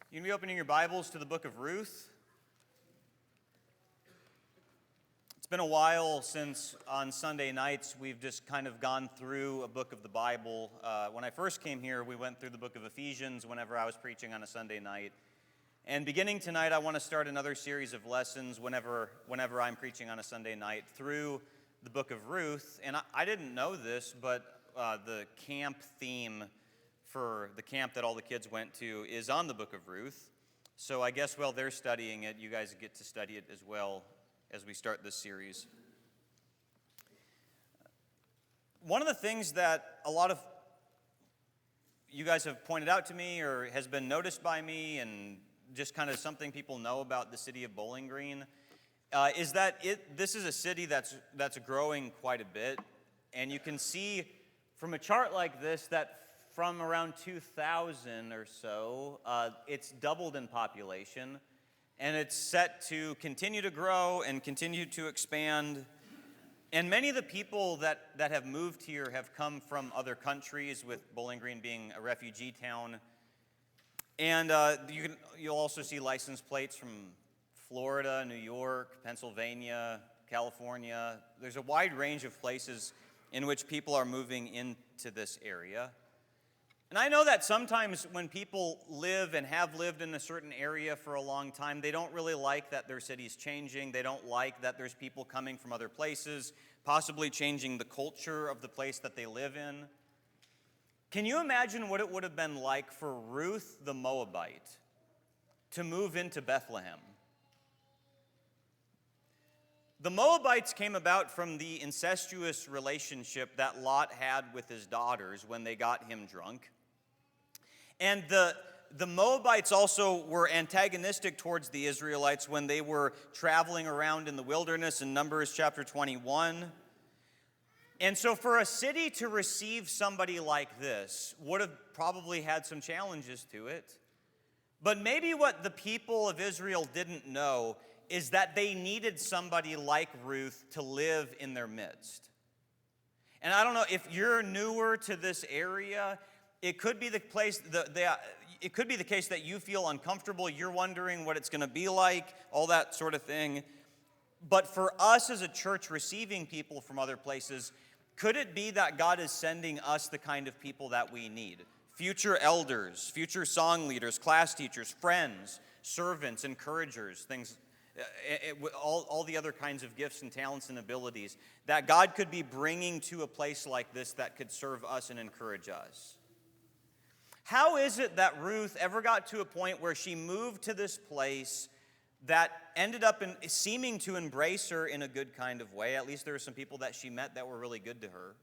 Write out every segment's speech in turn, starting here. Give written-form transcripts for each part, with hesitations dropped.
You can be opening your Bibles to the book of Ruth. It's been a while since on Sunday nights we've just kind of gone through a book of the Bible. When I first came here, we went through the book of Ephesians whenever I was preaching on a Sunday night. And beginning tonight, I want to start another series of lessons whenever I'm preaching on a Sunday night through the book of Ruth. And I didn't know this, but the camp theme for the camp that all the kids went to is on the book of Ruth. So I guess while they're studying it, you guys get to study it as well as we start this series. One of the things that a lot of you guys have pointed out to me or has been noticed by me and just kind of something people know about the city of Bowling Green is that this is a city that's growing quite a bit. And you can see from a chart like this that from around 2000 or so, it's doubled in population, and it's set to continue to grow and continue to expand. And many of the people that have moved here have come from other countries, with Bowling Green being a refugee town. And you'll also see license plates from Florida, New York, Pennsylvania, California. There's a wide range of places in which people are moving into this area. And I know that sometimes when people live and have lived in a certain area for a long time, they don't really like that their city's changing. They don't like that there's people coming from other places, possibly changing the culture of the place that they live in. Can you imagine what it would have been like for Ruth the Moabite to move into Bethlehem? The Moabites came about from the incestuous relationship that Lot had with his daughters when they got him drunk. And the Moabites also were antagonistic towards the Israelites when they were traveling around in the wilderness in Numbers chapter 21. And so for a city to receive somebody like this would have probably had some challenges to it. But maybe what the people of Israel didn't know is that they needed somebody like Ruth to live in their midst. And I don't know, if you're newer to this area, it could be the place it could be the case that you feel uncomfortable, you're wondering what it's going to be like, all that sort of thing. But for us as a church receiving people from other places, could it be that God is sending us the kind of people that we need? Future elders, future song leaders, class teachers, friends, servants, encouragers, things, all the other kinds of gifts and talents and abilities that God could be bringing to a place like this that could serve us and encourage us. How is it that Ruth ever got to a point where she moved to this place that ended up seeming to embrace her in a good kind of way? At least there were some people that she met that were really good to her.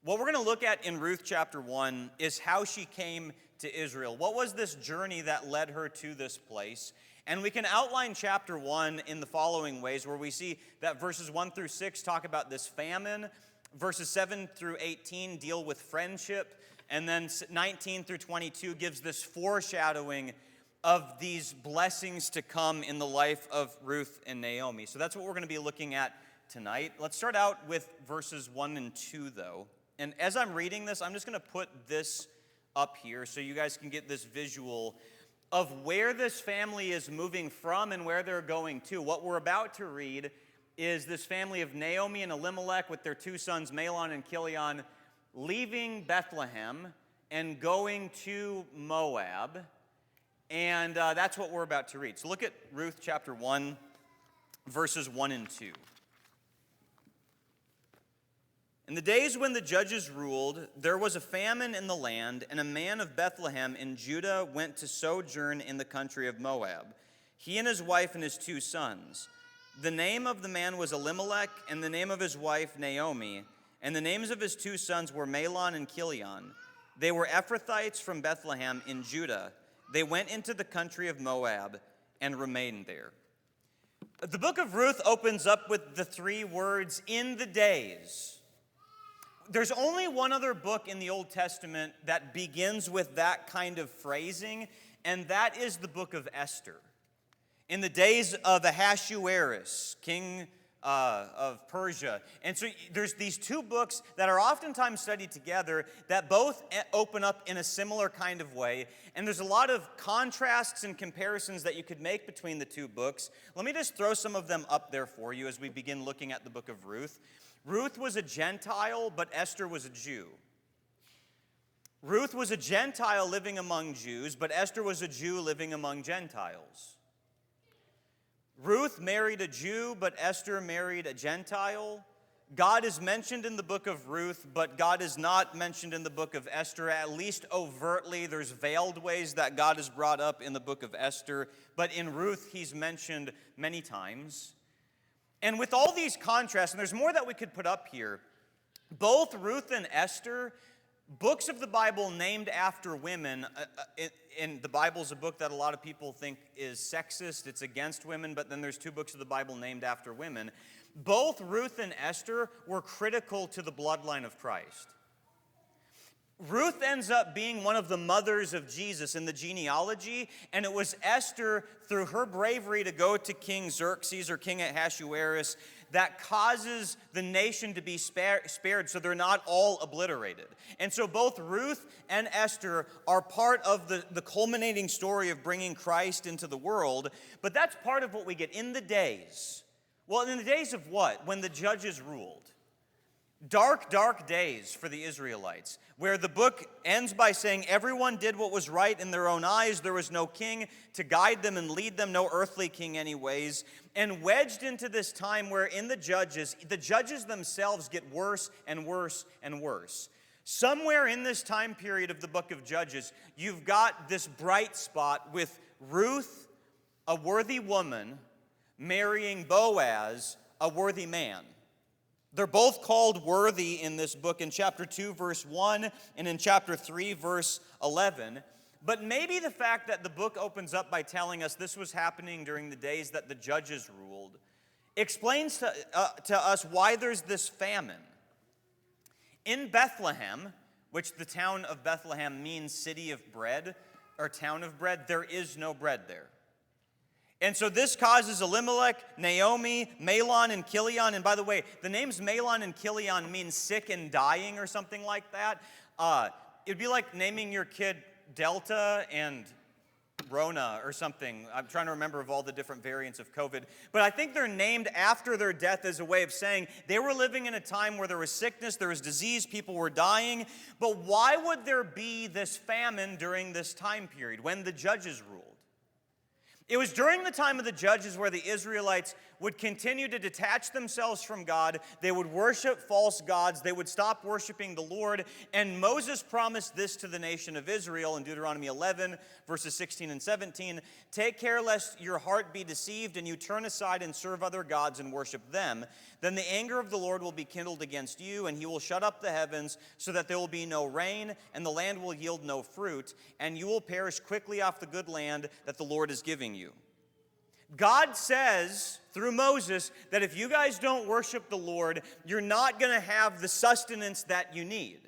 What we're going to look at in Ruth chapter 1 is how she came to Israel. What was this journey that led her to this place? And we can outline chapter 1 in the following ways, where we see that verses 1 through 6 talk about this famine, verses 7 through 18 deal with friendship, and then 19 through 22 gives this foreshadowing of these blessings to come in the life of Ruth and Naomi. So that's what we're going to be looking at tonight. Let's start out with verses 1 and 2, though. And as I'm reading this, I'm just going to put this up here so you guys can get this visual of where this family is moving from and where they're going to. What we're about to read is this family of Naomi and Elimelech with their two sons, Mahlon and Chilion, leaving Bethlehem and going to Moab. And that's what we're about to read. So look at Ruth chapter 1, verses 1 and 2. In the days when the judges ruled, there was a famine in the land, and a man of Bethlehem in Judah went to sojourn in the country of Moab, he and his wife and his two sons. The name of the man was Elimelech, and the name of his wife Naomi, and the names of his two sons were Mahlon and Chilion. They were Ephrathites from Bethlehem in Judah. They went into the country of Moab and remained there. The book of Ruth opens up with the three words, in the days. There's only one other book in the Old Testament that begins with that kind of phrasing, and that is the book of Esther. In the days of Ahasuerus, king of Persia. And so there's these two books that are oftentimes studied together that both open up in a similar kind of way. And there's a lot of contrasts and comparisons that you could make between the two books. Let me just throw some of them up there for you as we begin looking at the book of Ruth. Ruth was a Gentile, but Esther was a Jew. Ruth was a Gentile living among Jews, but Esther was a Jew living among Gentiles. Ruth married a Jew, but Esther married a Gentile. God is mentioned in the book of Ruth, but God is not mentioned in the book of Esther, at least overtly. There's veiled ways that God is brought up in the book of Esther, but in Ruth, he's mentioned many times. And with all these contrasts, and there's more that we could put up here, both Ruth and Esther, books of the Bible named after women, and the Bible's a book that a lot of people think is sexist, it's against women, but then there's two books of the Bible named after women. Both Ruth and Esther were critical to the bloodline of Christ. Ruth ends up being one of the mothers of Jesus in the genealogy, and it was Esther, through her bravery to go to King Xerxes or King Ahasuerus, that causes the nation to be spared so they're not all obliterated. And so both Ruth and Esther are part of the culminating story of bringing Christ into the world, but that's part of what we get in the days. Well, in the days of what? When the judges ruled. Dark, dark days for the Israelites, where the book ends by saying everyone did what was right in their own eyes. There was no king to guide them and lead them, no earthly king anyways. And wedged into this time where in the judges themselves get worse and worse and worse. Somewhere in this time period of the book of Judges, you've got this bright spot with Ruth, a worthy woman, marrying Boaz, a worthy man. They're both called worthy in this book in chapter 2, verse 1, and in chapter 3, verse 11. But maybe the fact that the book opens up by telling us this was happening during the days that the judges ruled explains to us why there's this famine. In Bethlehem, which the town of Bethlehem means city of bread, or town of bread, there is no bread there. And so this causes Elimelech, Naomi, Mahlon, and Chilion. And by the way, the names Mahlon and Chilion mean sick and dying or something like that. It'd be like naming your kid Delta and Rona or something. I'm trying to remember of all the different variants of COVID. But I think they're named after their death as a way of saying they were living in a time where there was sickness, there was disease, people were dying. But why would there be this famine during this time period when the judges ruled? It was during the time of the judges where the Israelites would continue to detach themselves from God. They would worship false gods. They would stop worshiping the Lord. And Moses promised this to the nation of Israel in Deuteronomy 11, verses 16 and 17. Take care lest your heart be deceived and you turn aside and serve other gods and worship them. Then the anger of the Lord will be kindled against you, and he will shut up the heavens so that there will be no rain, and the land will yield no fruit, and you will perish quickly off the good land that the Lord is giving you. God says through Moses that if you guys don't worship the Lord, you're not going to have the sustenance that you need.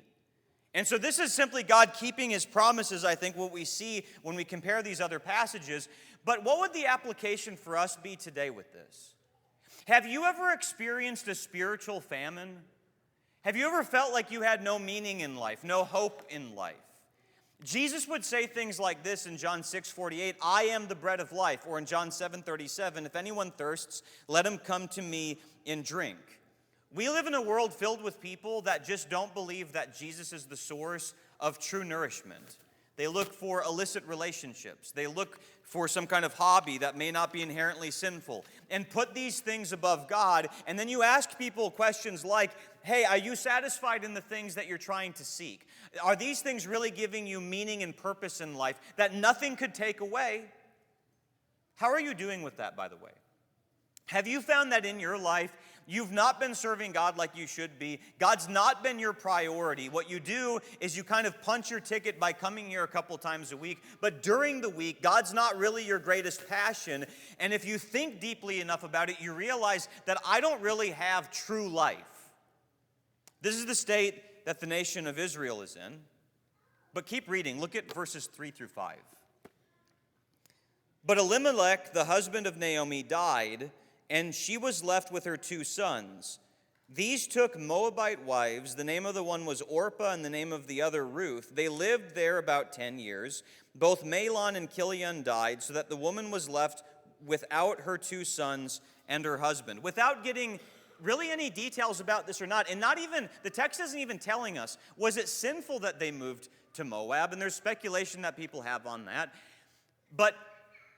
And so this is simply God keeping his promises, I think, what we see when we compare these other passages. But what would the application for us be today with this? Have you ever experienced a spiritual famine? Have you ever felt like you had no meaning in life, no hope in life? Jesus would say things like this in John 6:48, I am the bread of life, or in John 7:37, if anyone thirsts, let him come to me and drink. We live in a world filled with people that just don't believe that Jesus is the source of true nourishment. They look for illicit relationships. They look for some kind of hobby that may not be inherently sinful and put these things above God. And then you ask people questions like, hey, are you satisfied in the things that you're trying to seek? Are these things really giving you meaning and purpose in life that nothing could take away? How are you doing with that, by the way? Have you found that in your life, you've not been serving God like you should be? God's not been your priority. What you do is you kind of punch your ticket by coming here a couple times a week, but during the week, God's not really your greatest passion. And if you think deeply enough about it, you realize that I don't really have true life. This is the state that the nation of Israel is in. But keep reading. Look at verses 3 through 5. But Elimelech, the husband of Naomi, died, and she was left with her 2 sons. These took Moabite wives. The name of the one was Orpah, and the name of the other Ruth. They lived there about 10 years. Both Mahlon and Chilion died, so that the woman was left without her 2 sons and her husband. Without getting really any details about this or not, and not even, the text isn't even telling us, was it sinful that they moved to Moab? And there's speculation that people have on that. But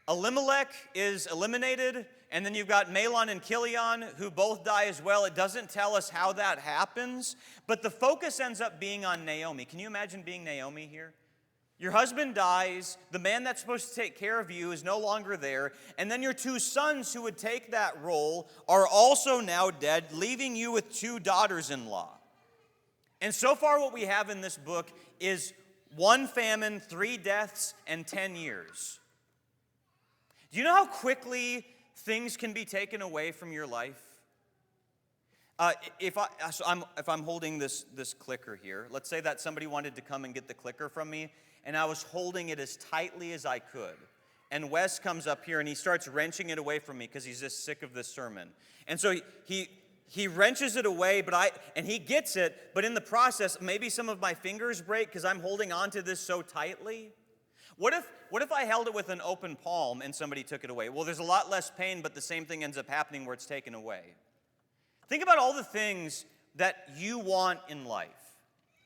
Elimelech is eliminated, and then you've got Mahlon and Chilion, who both die as well. It doesn't tell us how that happens, but the focus ends up being on Naomi. Can you imagine being Naomi here? Your husband dies, the man that's supposed to take care of you is no longer there, and then your 2 sons who would take that role are also now dead, leaving you with 2 daughters-in-law. And so far what we have in this book is 1 famine, 3 deaths, and 10 years. Do you know how quickly things can be taken away from your life? If I'm holding this clicker here, let's say that somebody wanted to come and get the clicker from me, and I was holding it as tightly as I could. And Wes comes up here and he starts wrenching it away from me because he's just sick of this sermon. And so he wrenches it away, and he gets it, but in the process, maybe some of my fingers break because I'm holding onto this so tightly. What if I held it with an open palm and somebody took it away? Well, there's a lot less pain, but the same thing ends up happening where it's taken away. Think about all the things that you want in life.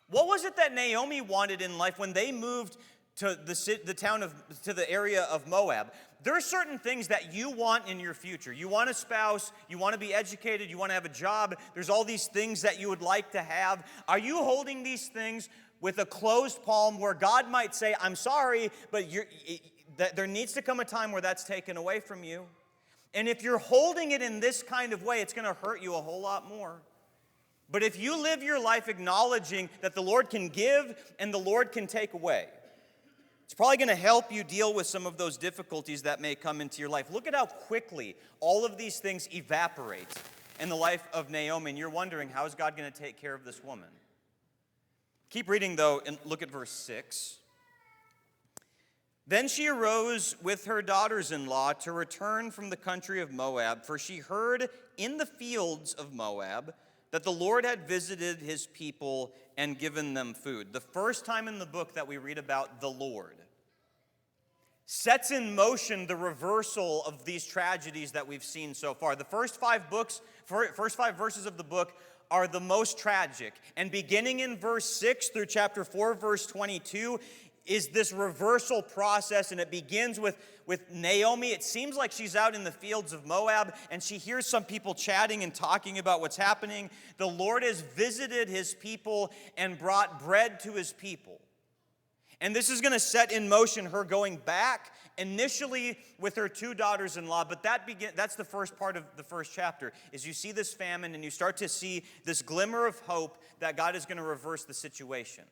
What was it that Naomi wanted in life when they moved to the area of Moab? There are certain things that you want in your future. You want a spouse, you want to be educated, you want to have a job. There's all these things that you would like to have. Are you holding these things with a closed palm where God might say, I'm sorry, but there needs to come a time where that's taken away from you? And if you're holding it in this kind of way, it's going to hurt you a whole lot more. But if you live your life acknowledging that the Lord can give and the Lord can take away, it's probably going to help you deal with some of those difficulties that may come into your life. Look at how quickly all of these things evaporate in the life of Naomi, and you're wondering, how is God going to take care of this woman? Keep reading, though, and look at verse 6. Then she arose with her daughters-in-law to return from the country of Moab, for she heard in the fields of Moab that the Lord had visited his people and given them food. The first time in the book that we read about the Lord sets in motion the reversal of these tragedies that we've seen so far. The first 5 verses of the book are the most tragic. And beginning in verse 6 through chapter 4, verse 22, is this reversal process, and it begins with Naomi. It seems like she's out in the fields of Moab, and she hears some people chatting and talking about what's happening. The Lord has visited his people and brought bread to his people. And this is going to set in motion her going back, initially with her 2 daughters-in-law, but that's the first part of the first chapter, is you see this famine, and you start to see this glimmer of hope that God is going to reverse the situation.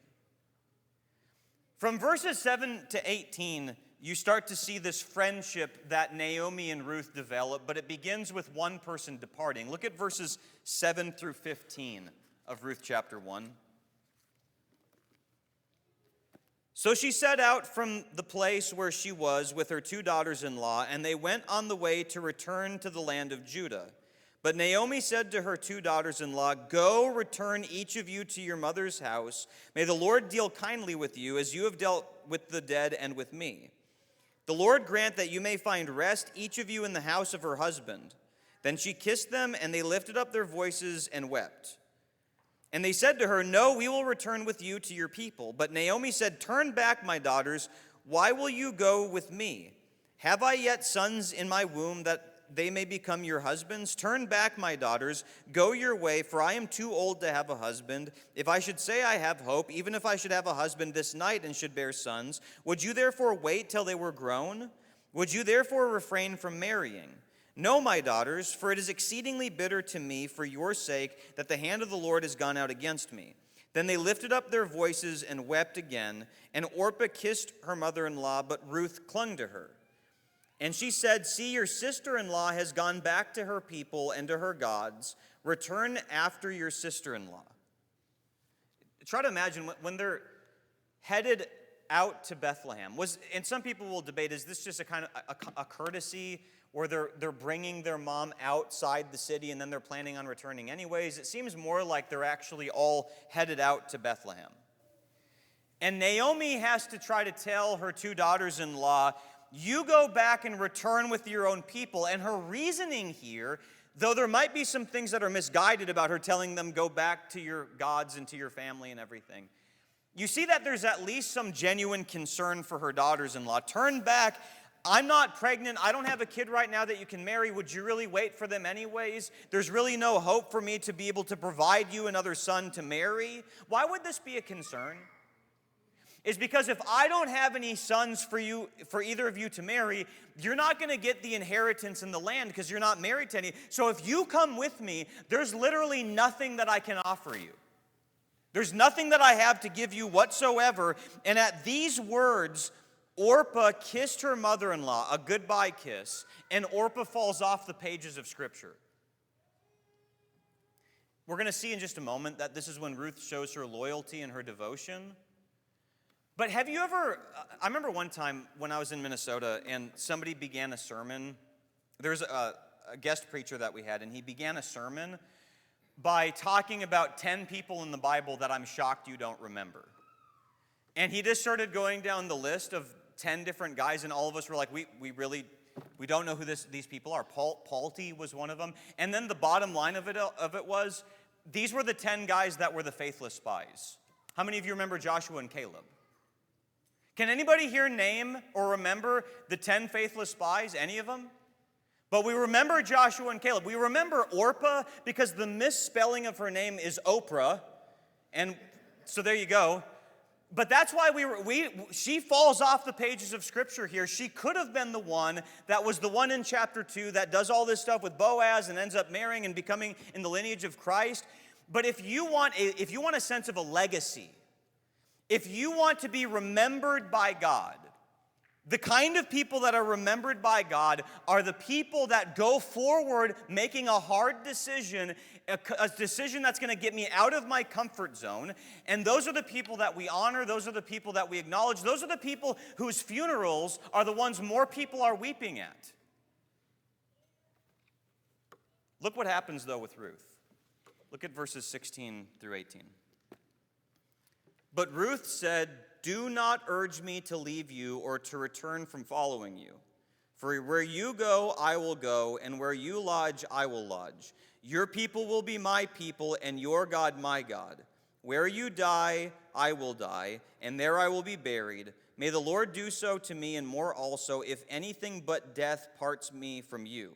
From verses 7 to 18, you start to see this friendship that Naomi and Ruth develop, but it begins with one person departing. Look at verses 7 through 15 of Ruth chapter 1. So she set out from the place where she was with her 2 daughters-in-law, and they went on the way to return to the land of Judah. But Naomi said to her 2 daughters-in-law, "Go, return each of you to your mother's house. May the Lord deal kindly with you, as you have dealt with the dead and with me. The Lord grant that you may find rest, each of you in the house of her husband." Then she kissed them, and they lifted up their voices and wept. And they said to her, "No, we will return with you to your people." But Naomi said, "Turn back, my daughters. Why will you go with me? Have I yet sons in my womb that they may become your husbands? Turn back, my daughters. Go your way, for I am too old to have a husband. If I should say I have hope, even if I should have a husband this night and should bear sons, would you therefore wait till they were grown? Would you therefore refrain from marrying? No, my daughters, for it is exceedingly bitter to me for your sake that the hand of the Lord has gone out against me." Then they lifted up their voices and wept again, and Orpah kissed her mother-in-law, but Ruth clung to her. And she said, "See, your sister-in-law has gone back to her people and to her gods. Return after your sister-in-law." Try to imagine when they're headed out to Bethlehem. And some people will debate, is this just a kind of a courtesy, or they're bringing their mom outside the city and then they're planning on returning anyways? It seems more like they're actually all headed out to Bethlehem. And Naomi has to try to tell her two daughters-in-law, you go back and return with your own people. And her reasoning here, though there might be some things that are misguided about her telling them go back to your gods and to your family and everything, you see that there's at least some genuine concern for her daughters-in-law. Turn back. I'm not pregnant. I don't have a kid right now that you can marry. Would you really wait for them anyways? There's really no hope for me to be able to provide you another son to marry. Why would this be a concern? Is because if I don't have any sons for either of you to marry, you're not going to get the inheritance in the land because you're not married to any. So if you come with me, there's literally nothing that I can offer you. There's nothing that I have to give you whatsoever. And at these words, Orpah kissed her mother-in-law, a goodbye kiss, and Orpah falls off the pages of Scripture. We're going to see in just a moment that this is when Ruth shows her loyalty and her devotion. But have you ever, I remember one time when I was in Minnesota and somebody began a sermon. There was a guest preacher that we had, and he began a sermon by talking about 10 people in the Bible that I'm shocked you don't remember. And he just started going down the list of 10 different guys, and all of us were like, we don't know who these people are. Palti was one of them. And then the bottom line of it was, these were the 10 guys that were the faithless spies. How many of you remember Joshua and Caleb? Can anybody here name or remember the 10 faithless spies? Any of them? But we remember Joshua and Caleb. We remember Orpah because the misspelling of her name is Oprah. And so there you go. But that's why she falls off the pages of Scripture here. She could have been the one that was the one in chapter 2 that does all this stuff with Boaz and ends up marrying and becoming in the lineage of Christ. But if you want a sense of a legacy, if you want to be remembered by God, the kind of people that are remembered by God are the people that go forward making a hard decision, a decision that's going to get me out of my comfort zone. And those are the people that we honor. Those are the people that we acknowledge. Those are the people whose funerals are the ones more people are weeping at. Look what happens, though, with Ruth. Look at verses 16 through 18. But Ruth said, do not urge me to leave you or to return from following you. For where you go, I will go, and where you lodge, I will lodge. Your people will be my people, and your God my God. Where you die, I will die, and there I will be buried. May the Lord do so to me, and more also, if anything but death parts me from you.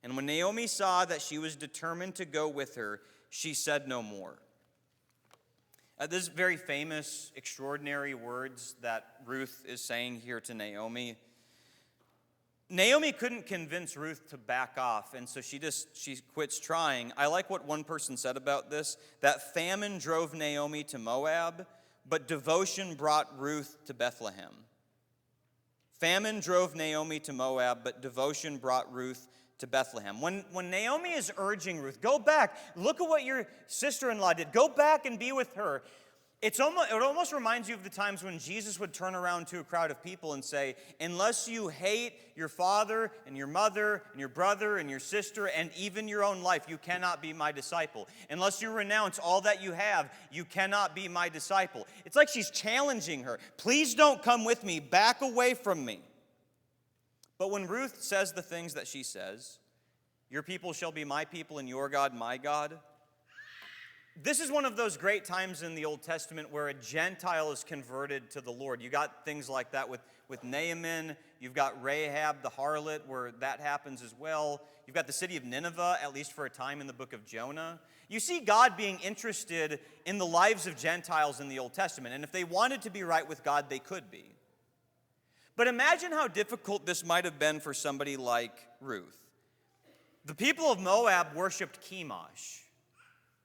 And when Naomi saw that she was determined to go with her, she said no more. This very famous, extraordinary words that Ruth is saying here to Naomi. Naomi couldn't convince Ruth to back off, and so she quits trying. I like what one person said about this, that famine drove Naomi to Moab, but devotion brought Ruth to Bethlehem. Famine drove Naomi to Moab, but devotion brought Ruth to Bethlehem. When Naomi is urging Ruth, go back, look at what your sister-in-law did, go back and be with her. It almost reminds you of the times when Jesus would turn around to a crowd of people and say, unless you hate your father and your mother and your brother and your sister and even your own life, you cannot be my disciple. Unless you renounce all that you have, you cannot be my disciple. It's like she's challenging her. Please don't come with me. Back away from me. But when Ruth says the things that she says, your people shall be my people and your God my God, this is one of those great times in the Old Testament where a Gentile is converted to the Lord. You got things like that with Naaman. You've got Rahab the harlot where that happens as well. You've got the city of Nineveh, at least for a time in the book of Jonah. You see God being interested in the lives of Gentiles in the Old Testament. And if they wanted to be right with God, they could be. But imagine how difficult this might have been for somebody like Ruth. The people of Moab worshipped Chemosh.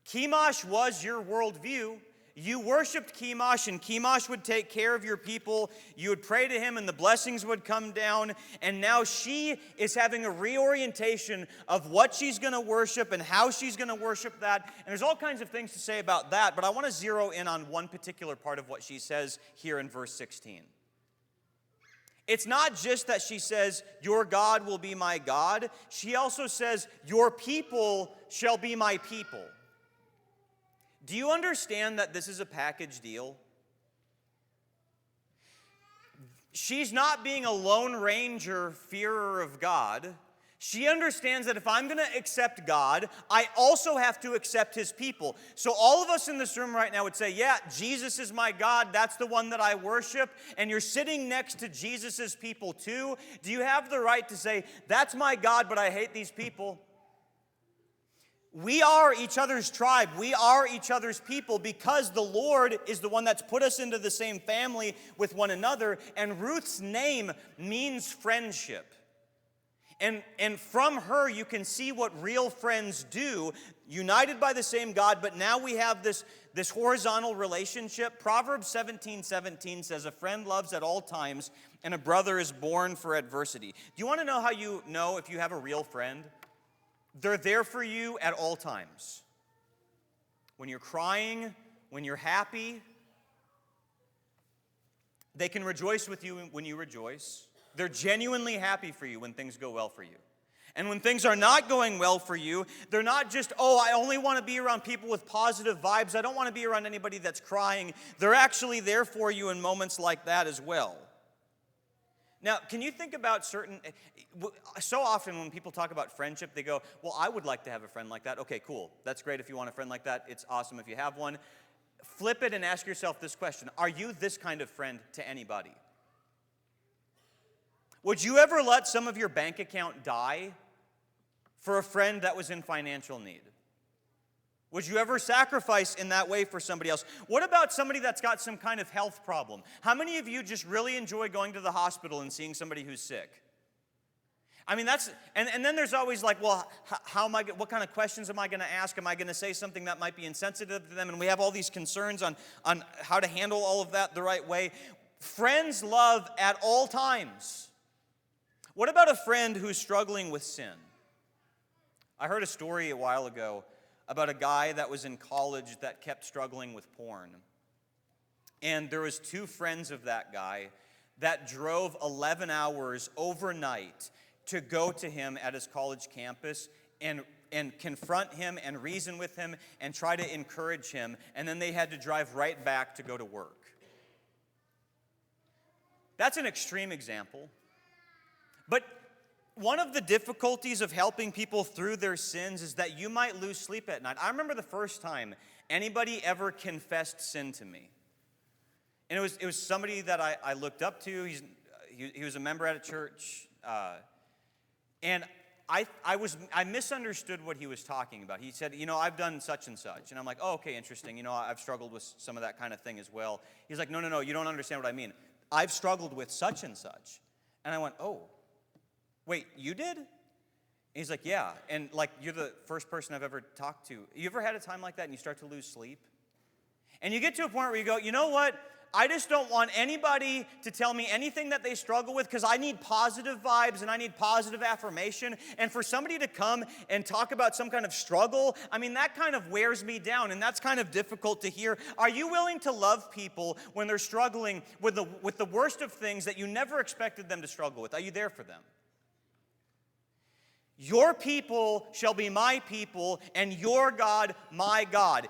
Chemosh was your worldview. You worshiped Chemosh, and Chemosh would take care of your people. You would pray to him, and the blessings would come down. And now she is having a reorientation of what she's going to worship and how she's going to worship that. And there's all kinds of things to say about that, but I want to zero in on one particular part of what she says here in verse 16. It's not just that she says, your God will be my God. She also says, your people shall be my people. Do you understand that this is a package deal? She's not being a Lone Ranger fearer of God. She understands that if I'm going to accept God, I also have to accept his people. So all of us in this room right now would say, yeah, Jesus is my God. That's the one that I worship. And you're sitting next to Jesus' people too. Do you have the right to say, that's my God, but I hate these people? We are each other's tribe. We are each other's people because the Lord is the one that's put us into the same family with one another. And Ruth's name means friendship. And from her, you can see what real friends do, united by the same God, but now we have this horizontal relationship. Proverbs 17:17 says, a friend loves at all times, and a brother is born for adversity. Do you want to know how you know if you have a real friend? They're there for you at all times. When you're crying, when you're happy, they can rejoice with you when you rejoice. They're genuinely happy for you when things go well for you. And when things are not going well for you, they're not just, oh, I only want to be around people with positive vibes. I don't want to be around anybody that's crying. They're actually there for you in moments like that as well. Now, can you think about so often when people talk about friendship, they go, well, I would like to have a friend like that. Okay, cool. That's great if you want a friend like that. It's awesome if you have one. Flip it and ask yourself this question. Are you this kind of friend to anybody? Would you ever let some of your bank account die for a friend that was in financial need? Would you ever sacrifice in that way for somebody else? What about somebody that's got some kind of health problem? How many of you just really enjoy going to the hospital and seeing somebody who's sick? I mean, and then there's always like, well, what kind of questions am I going to ask? Am I going to say something that might be insensitive to them? And we have all these concerns on how to handle all of that the right way. Friends love at all times. What about a friend who's struggling with sin? I heard a story a while ago about a guy that was in college that kept struggling with porn. And there was two friends of that guy that drove 11 hours overnight to go to him at his college campus and confront him and reason with him and try to encourage him. And then they had to drive right back to go to work. That's an extreme example. But one of the difficulties of helping people through their sins is that you might lose sleep at night. I remember the first time anybody ever confessed sin to me. And it was somebody that I looked up to. He was a member at a church. And I misunderstood what he was talking about. He said, I've done such and such. And I'm like, oh, okay, interesting. I've struggled with some of that kind of thing as well. He's like, no, you don't understand what I mean. I've struggled with such and such. And I went, oh. Wait, you did? And he's like, yeah. And like, you're the first person I've ever talked to. You ever had a time like that and you start to lose sleep? And you get to a point where you go, you know what? I just don't want anybody to tell me anything that they struggle with because I need positive vibes and I need positive affirmation. And for somebody to come and talk about some kind of struggle, I mean, that kind of wears me down and that's kind of difficult to hear. Are you willing to love people when they're struggling with the worst of things that you never expected them to struggle with? Are you there for them? Your people shall be my people, and your God my God.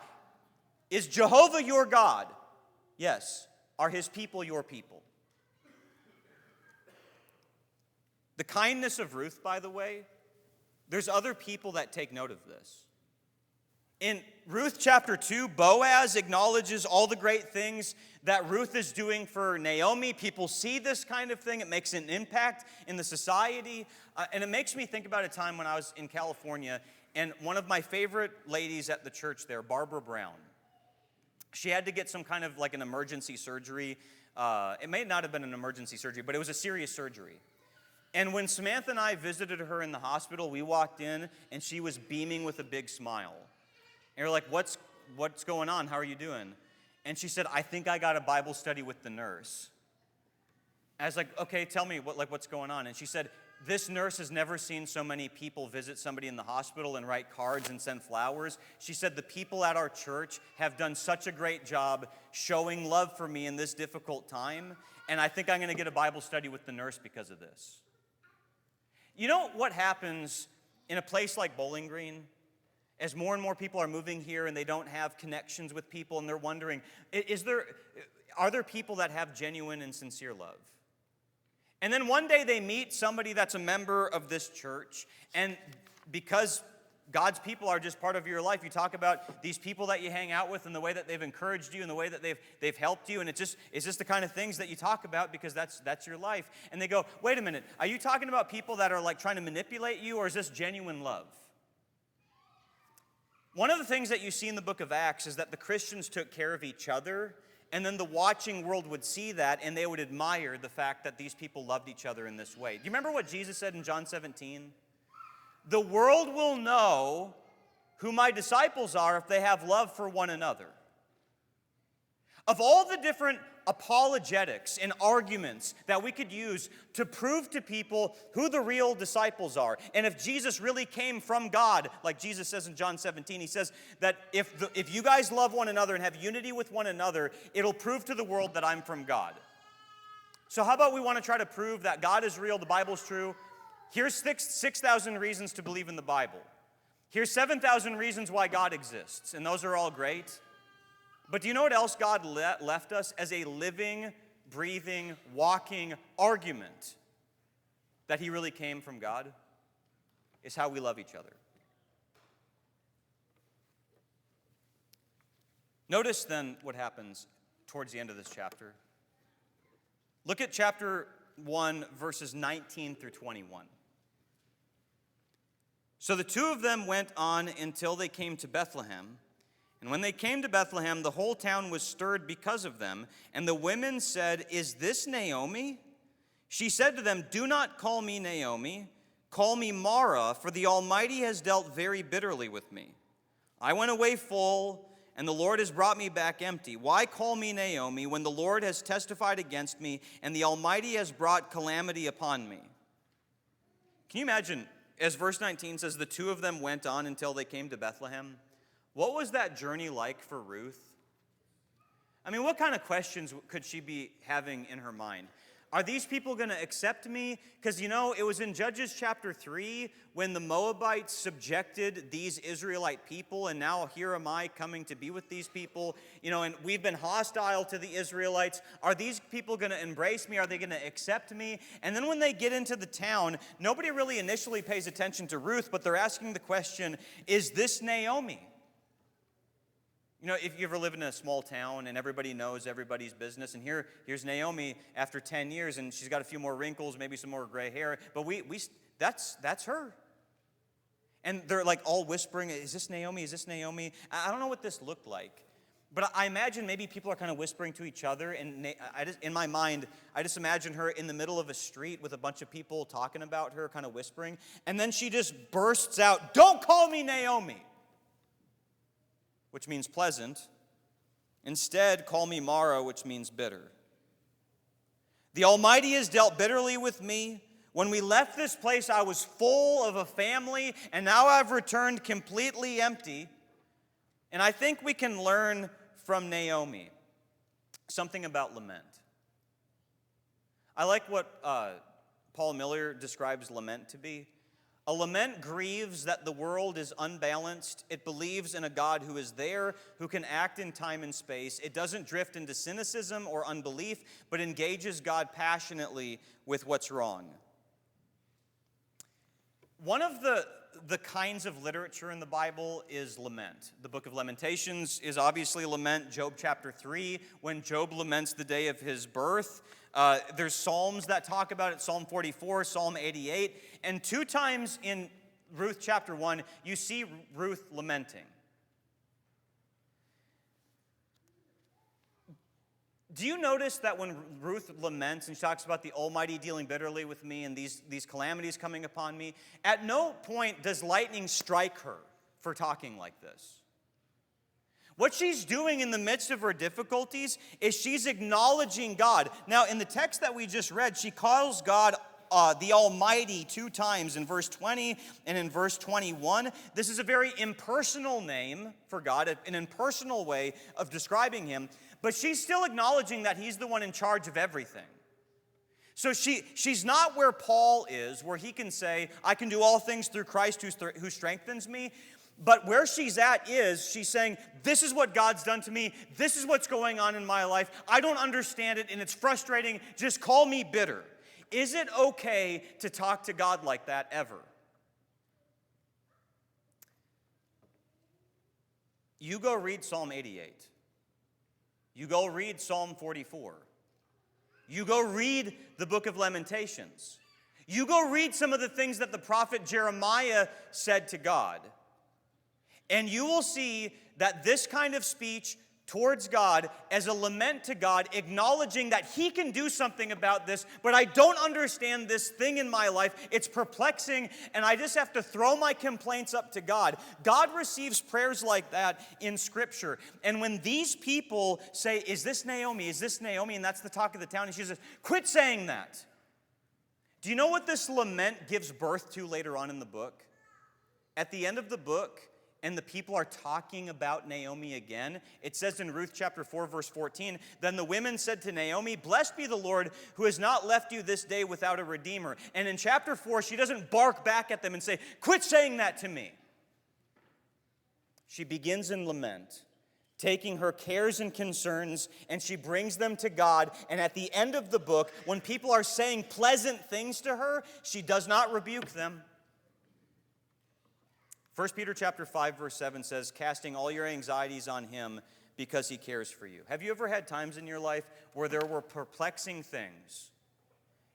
Is Jehovah your God? Yes. Are his people your people? The kindness of Ruth, by the way, there's other people that take note of this. In Ruth chapter 2, Boaz acknowledges all the great things that Ruth is doing for Naomi. People see this kind of thing. It makes an impact in the society. And it makes me think about a time when I was in California, and one of my favorite ladies at the church there, Barbara Brown, she had to get some kind of like an emergency surgery. It may not have been an emergency surgery, but it was a serious surgery. And when Samantha and I visited her in the hospital, we walked in, and she was beaming with a big smile. And we're like, what's going on? How are you doing? And she said, I think I got a Bible study with the nurse. I was like, okay, tell me what's going on. And she said, this nurse has never seen so many people visit somebody in the hospital and write cards and send flowers. She said, the people at our church have done such a great job showing love for me in this difficult time. And I think I'm going to get a Bible study with the nurse because of this. You know what happens in a place like Bowling Green? As more and more people are moving here and they don't have connections with people and they're wondering, are there people that have genuine and sincere love? And then one day they meet somebody that's a member of this church, and because God's people are just part of your life, you talk about these people that you hang out with and the way that they've encouraged you and the way that they've helped you, and it's just the kind of things that you talk about because that's your life. And they go, wait a minute, are you talking about people that are like trying to manipulate you, or is this genuine love? One of the things that you see in the book of Acts is that the Christians took care of each other, and then the watching world would see that, and they would admire the fact that these people loved each other in this way. Do you remember what Jesus said in John 17? The world will know who my disciples are if they have love for one another. Of all the different apologetics and arguments that we could use to prove to people who the real disciples are, and if Jesus really came from God, like Jesus says in John 17, he says that if you guys love one another and have unity with one another, it'll prove to the world that I'm from God. So how about we want to try to prove that God is real, the Bible's true? Here's 6,000 reasons to believe in the Bible. Here's 7,000 reasons why God exists, and those are all great. But do you know what else God left us? As a living, breathing, walking argument that he really came from God is how we love each other. Notice then what happens towards the end of this chapter. Look at chapter 1, verses 19 through 21. So the two of them went on until they came to Bethlehem. And when they came to Bethlehem, the whole town was stirred because of them. And the women said, is this Naomi? She said to them, do not call me Naomi. Call me Mara, for the Almighty has dealt very bitterly with me. I went away full, and the Lord has brought me back empty. Why call me Naomi when the Lord has testified against me, and the Almighty has brought calamity upon me? Can you imagine, as verse 19 says, the two of them went on until they came to Bethlehem? What was that journey like for Ruth? I mean, what kind of questions could she be having in her mind? Are these people going to accept me? Because, you know, it was in Judges chapter 3 when the Moabites subjected these Israelite people, and now here am I coming to be with these people. You know, and we've been hostile to the Israelites. Are these people going to embrace me? Are they going to accept me? And then when they get into the town, nobody really initially pays attention to Ruth, but they're asking the question, is this Naomi? You know, if you ever live in a small town and everybody knows everybody's business, and here's Naomi after 10 years, and she's got a few more wrinkles, maybe some more gray hair, but that's her. And they're like all whispering, is this Naomi? Is this Naomi? I don't know what this looked like, but I imagine maybe people are kind of whispering to each other, and in my mind, I just imagine her in the middle of a street with a bunch of people talking about her, kind of whispering, and then she just bursts out, don't call me Naomi, which means pleasant. Instead, call me Mara, which means bitter. The Almighty has dealt bitterly with me. When we left this place, I was full of a family, and now I've returned completely empty. And I think we can learn from Naomi something about lament. I like what Paul Miller describes lament to be. A lament grieves that the world is unbalanced. It believes in a God who is there, who can act in time and space. It doesn't drift into cynicism or unbelief, but engages God passionately with what's wrong. One of the kinds of literature in the Bible is lament. The book of Lamentations is obviously lament. Job chapter 3, when Job laments the day of his birth. There's Psalms that talk about it, Psalm 44, Psalm 88. And 2 times in Ruth chapter 1, you see Ruth lamenting. Do you notice that when Ruth laments and she talks about the Almighty dealing bitterly with me and these calamities coming upon me, at no point does lightning strike her for talking like this. What she's doing in the midst of her difficulties is she's acknowledging God. Now, in the text that we just read, she calls God the Almighty 2 times in verse 20 and in verse 21. This is a very impersonal name for God, an impersonal way of describing him. But she's still acknowledging that he's the one in charge of everything. So she's not where Paul is, where he can say, I can do all things through Christ who strengthens me. But where she's at is, she's saying, this is what God's done to me. This is what's going on in my life. I don't understand it, and it's frustrating. Just call me bitter. Is it okay to talk to God like that ever? You go read Psalm 88. You go read Psalm 44. You go read the book of Lamentations. You go read some of the things that the prophet Jeremiah said to God. And you will see that this kind of speech towards God as a lament to God, acknowledging that he can do something about this, but I don't understand this thing in my life. It's perplexing, and I just have to throw my complaints up to God. God receives prayers like that in Scripture. And when these people say, is this Naomi? Is this Naomi? And that's the talk of the town. And she says, quit saying that. Do you know what this lament gives birth to later on in the book? At the end of the book, and the people are talking about Naomi again, it says in Ruth chapter 4, verse 14, then the women said to Naomi, blessed be the Lord who has not left you this day without a redeemer. And in chapter 4, she doesn't bark back at them and say, quit saying that to me. She begins in lament, taking her cares and concerns, and she brings them to God. And at the end of the book, when people are saying pleasant things to her, she does not rebuke them. 1 Peter chapter 5, verse 7 says, casting all your anxieties on him because he cares for you. Have you ever had times in your life where there were perplexing things?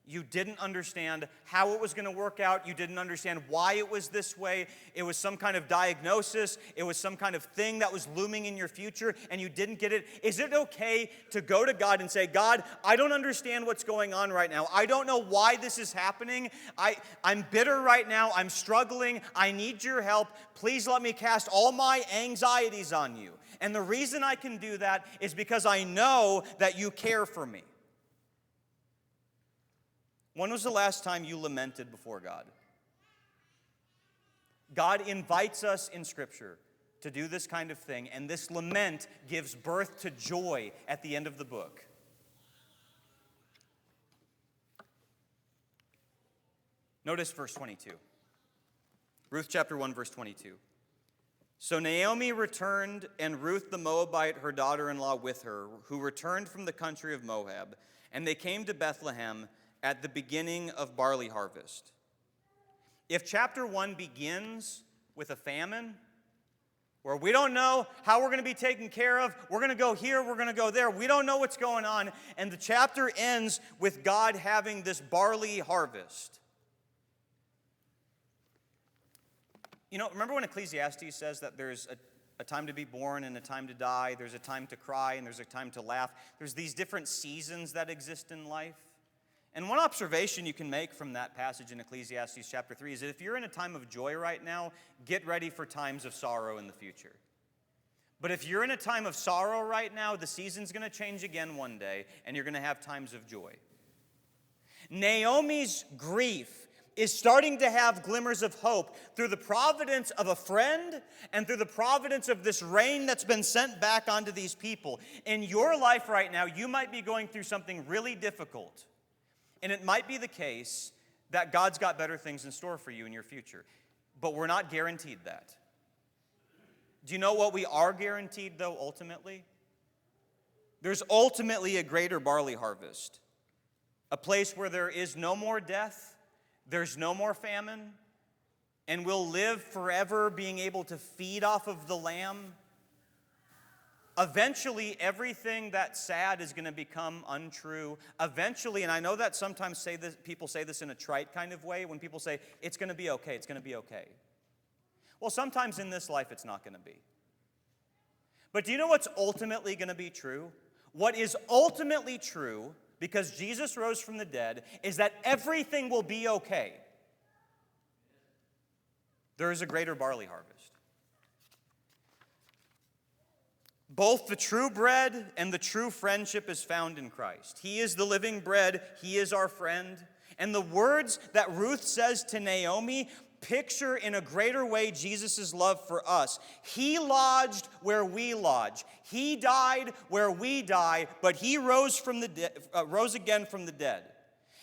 You didn't understand how it was going to work out. You didn't understand why it was this way. It was some kind of diagnosis. It was some kind of thing that was looming in your future, and you didn't get it. Is it okay to go to God and say, God, I don't understand what's going on right now. I don't know why this is happening. I'm bitter right now. I'm struggling. I need your help. Please let me cast all my anxieties on you. And the reason I can do that is because I know that you care for me. When was the last time you lamented before God? God invites us in Scripture to do this kind of thing, and this lament gives birth to joy at the end of the book. Notice verse 22. Ruth chapter 1, verse 22. So Naomi returned, and Ruth the Moabite, her daughter-in-law, with her, who returned from the country of Moab, and they came to Bethlehem at the beginning of barley harvest. If chapter 1 begins with a famine, where we don't know how we're going to be taken care of, we're going to go here, we're going to go there, we don't know what's going on, and the chapter ends with God having this barley harvest. You know, remember when Ecclesiastes says that there's a time to be born and a time to die, there's a time to cry and there's a time to laugh. There's these different seasons that exist in life. And one observation you can make from that passage in Ecclesiastes chapter 3 is that if you're in a time of joy right now, get ready for times of sorrow in the future. But if you're in a time of sorrow right now, the season's going to change again one day, and you're going to have times of joy. Naomi's grief is starting to have glimmers of hope through the providence of a friend and through the providence of this rain that's been sent back onto these people. In your life right now, you might be going through something really difficult. And it might be the case that God's got better things in store for you in your future. But we're not guaranteed that. Do you know what we are guaranteed, though, ultimately? There's ultimately a greater barley harvest. A place where there is no more death, there's no more famine, and we'll live forever being able to feed off of the lamb. Eventually, everything that's sad is going to become untrue. Eventually, and I know that sometimes people say this in a trite kind of way, when people say, it's going to be okay, it's going to be okay. Well, sometimes in this life, it's not going to be. But do you know what's ultimately going to be true? What is ultimately true, because Jesus rose from the dead, is that everything will be okay. There is a greater barley harvest. Both the true bread and the true friendship is found in Christ. He is the living bread. He is our friend. And the words that Ruth says to Naomi picture in a greater way Jesus' love for us. He lodged where we lodge. He died where we die, but he rose again from the dead.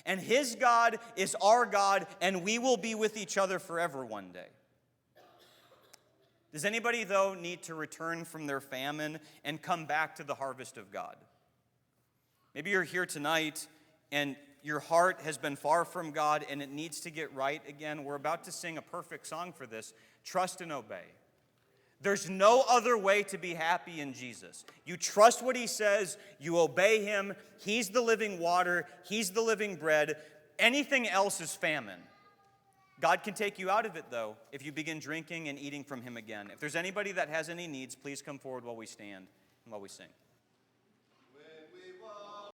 And his God is our God, and we will be with each other forever one day. Does anybody, though, need to return from their famine and come back to the harvest of God? Maybe you're here tonight and your heart has been far from God and it needs to get right again. We're about to sing a perfect song for this. Trust and obey. There's no other way to be happy in Jesus. You trust what he says, you obey him. He's the living water, he's the living bread. Anything else is famine. God can take you out of it, though, if you begin drinking and eating from him again. If there's anybody that has any needs, please come forward while we stand and while we sing.